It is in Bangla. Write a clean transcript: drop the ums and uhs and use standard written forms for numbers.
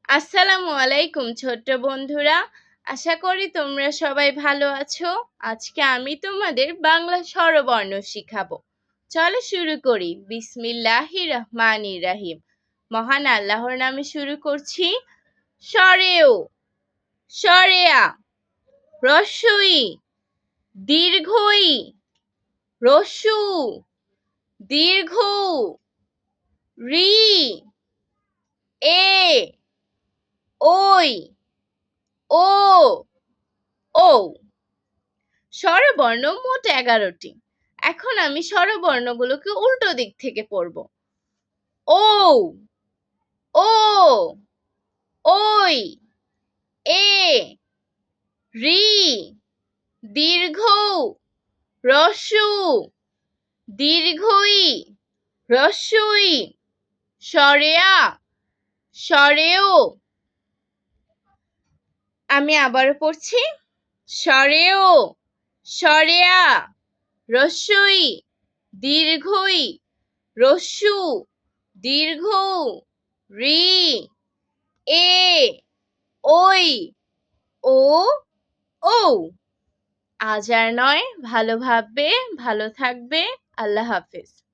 আসসালামু আলাইকুম ছোট্ট বন্ধুরা, আশা করি তোমরা সবাই ভালো আছো। আজকে আমি তোমাদের বাংলা স্বরবর্ণ শিখাবো। চলো শুরু করি। বিসমিল্লাহির রহমানির রহিম। মহান আল্লাহর নামে শুরু করছি। সরেও, সরেয়া, রস্বই, দীর্ঘই, রস্যু, দীর্ঘ, রি, এ, ওই, ও, ও। স্বরবর্ণ মোট 11টি। এখন আমি স্বরবর্ণগুলোকে উল্টো দিক থেকে পড়ব। ও, ও, ওই, এ, রি, দীর্ঘ, রস্যু, দীর্ঘই, রস্যই, সরেয়া, সরেও। আমি আবারও পড়ছি। সরেও, সরেয়া, রস্যই, দীর্ঘই, রস্যু, দীর্ঘ, রি, এ, ওই, ও, ও। আজ আর নয়, ভালো ভাববে, ভালো থাকবে। আল্লাহ হাফেজ।